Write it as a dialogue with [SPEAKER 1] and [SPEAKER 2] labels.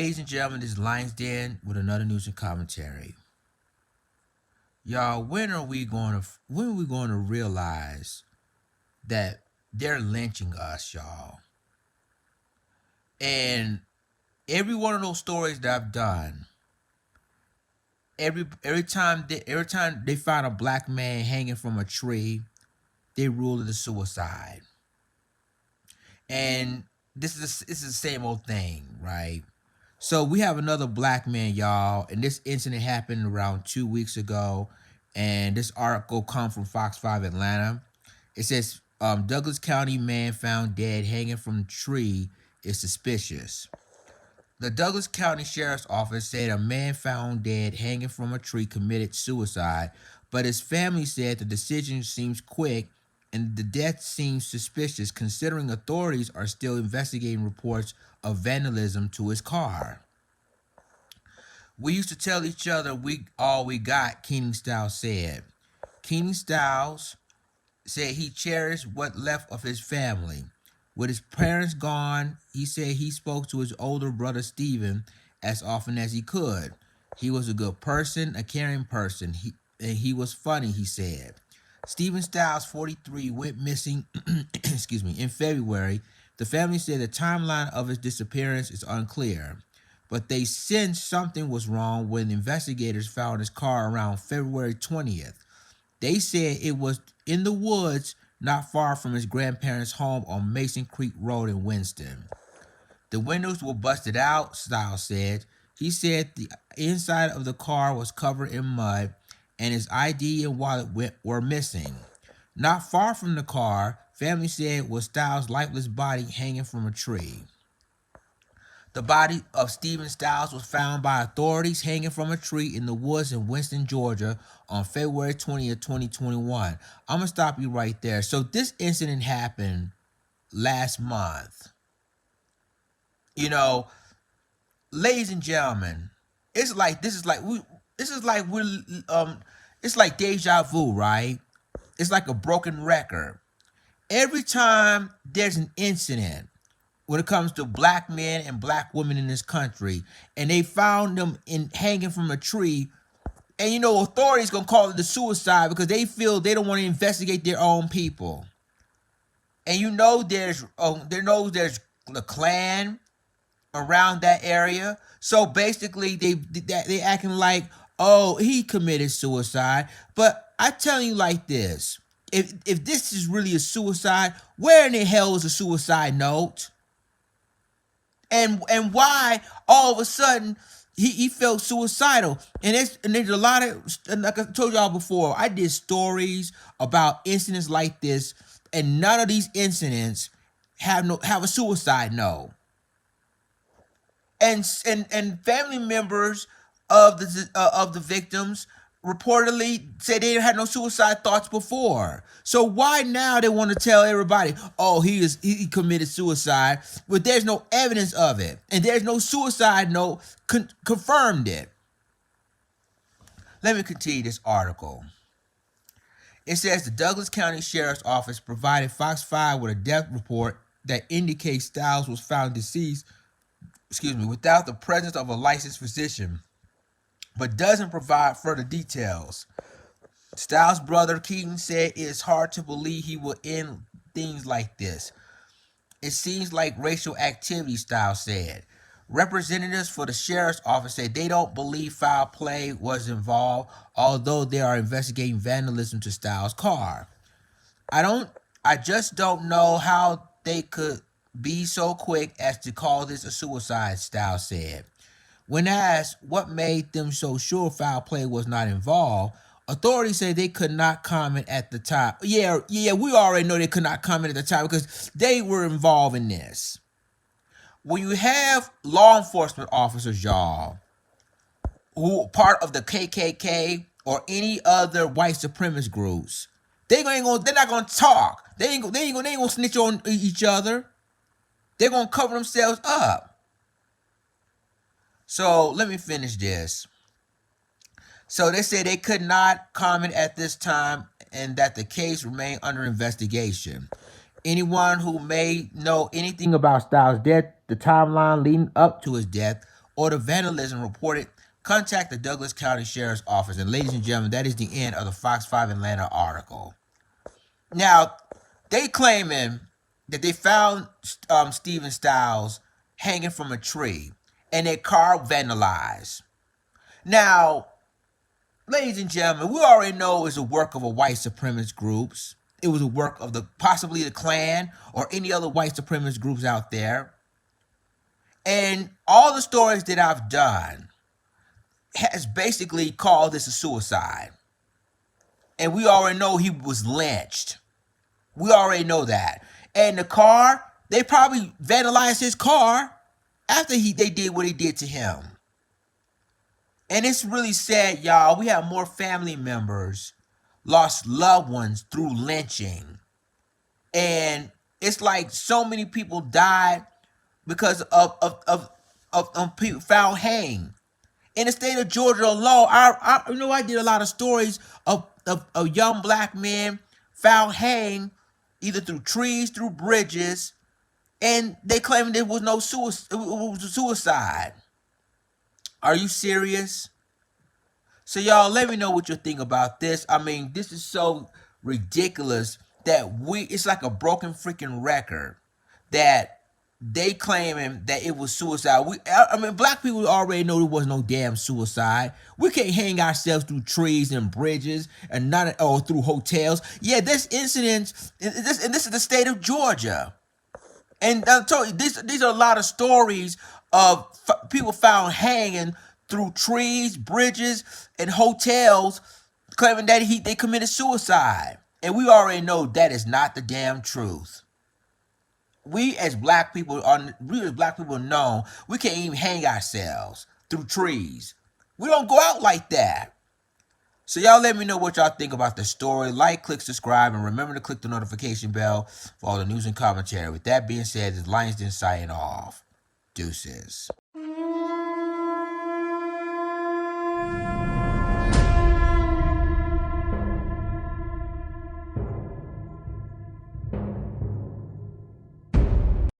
[SPEAKER 1] Ladies and gentlemen, this is Lions Den with another news and commentary. Y'all, when are we going to realize that they're lynching us, y'all? And every one of those stories that I've done, every time they find a black man hanging from a tree, they rule it a suicide. And this is the same old thing, right? So we have another black man, y'all, and this incident happened around 2 weeks ago. And this article comes from Fox 5 Atlanta. It says Douglas County man found dead hanging from tree is suspicious. The Douglas County Sheriff's Office said a man found dead hanging from a tree committed suicide, but his family said the decision seems quick and the death seems suspicious considering authorities are still investigating reports of vandalism to his car. We used to tell each other we all we got, Keenan Styles said. Keenan Styles said he cherished what left of his family. With his parents gone, he said he spoke to his older brother Stephen as often as he could. He was a good person, a caring person, and he was funny, he said. Stephen Styles, 43, went missing in February. The family said the timeline of his disappearance is unclear, but they sensed something was wrong when investigators found his car around February 20th. They said it was in the woods not far from his grandparents' home on Mason Creek Road in Winston. The windows were busted out, Styles said. He said the inside of the car was covered in mud and his ID and wallet were missing. Not far from the car, family said, was Styles' lifeless body hanging from a tree. The body of Stephen Styles was found by authorities hanging from a tree in the woods in Winston, Georgia on February 20th, 2021. I'm going to stop you right there. So this incident happened last month. You know, ladies and gentlemen, it's like it's like deja vu, right? It's like a broken record. Every time there's an incident when it comes to black men and black women in this country, and they found them hanging from a tree, and authorities gonna call it a suicide because they feel they don't want to investigate their own people. And there's the Klan around that area, so basically they acting like, oh, he committed suicide. But I tell you like this: if this is really a suicide, where in the hell is a suicide note? And why all of a sudden he felt suicidal? And there's a lot of, like I told y'all before, I did stories about incidents like this, and none of these incidents have a suicide note. And family members of the victims reportedly said they had no suicide thoughts before. So why now they want to tell everybody, oh, he committed suicide, but there's no evidence of it, and there's no suicide note confirmed it. Let me continue this article. It says the Douglas County Sheriff's Office provided Fox 5 with a death report that indicates Styles was found deceased, without the presence of a licensed physician, but doesn't provide further details. Styles' brother Keaton said it is hard to believe he would end things like this. It seems like racial activity, Styles said. Representatives for the sheriff's office said they don't believe foul play was involved, although they are investigating vandalism to Styles' car. I just don't know how they could be so quick as to call this a suicide, Styles said. When asked what made them so sure foul play was not involved, authorities say they could not comment at the time. Yeah, we already know they could not comment at the time because they were involved in this. When you have law enforcement officers, y'all, who are part of the KKK or any other white supremacist groups, they're not gonna talk. They ain't gonna snitch on each other. They're gonna cover themselves up. So let me finish this. So they said they could not comment at this time and that the case remained under investigation. Anyone who may know anything about Styles' death, the timeline leading up to his death, or the vandalism reported, contact the Douglas County Sheriff's Office. And ladies and gentlemen, that is the end of the Fox 5 Atlanta article. Now, they claiming that they found Stephen Stiles hanging from a tree and their car vandalized. Now, ladies and gentlemen, we already know it was a work of a white supremacist groups. It was a work of possibly the Klan or any other white supremacist groups out there. And all the stories that I've done has basically called this a suicide. And we already know he was lynched. We already know that. And the car, they probably vandalized his car after they did what he did to him. And it's really sad, y'all. We have more family members lost loved ones through lynching. And it's like so many people died because of people found hanged. In the state of Georgia alone, I did a lot of stories of young black men found hanged either through trees, through bridges, and they claimed there was no suicide. It was a suicide. Are you serious? So y'all, let me know what you think about this. I mean, this is so ridiculous that it's like a broken freaking record that they claiming that it was suicide. I mean, black people already know there was no damn suicide. We can't hang ourselves through trees and bridges and through hotels. Yeah, this incident, this is the state of Georgia. And I told you, these are a lot of stories of people found hanging through trees, bridges, and hotels, claiming that they committed suicide. And we already know that is not the damn truth. We as black people know we can't even hang ourselves through trees. We don't go out like that. So y'all let me know what y'all think about the story. Like, click, subscribe, and remember to click the notification bell for all the news and commentary. With that being said, this Lions Den signing off. Deuces.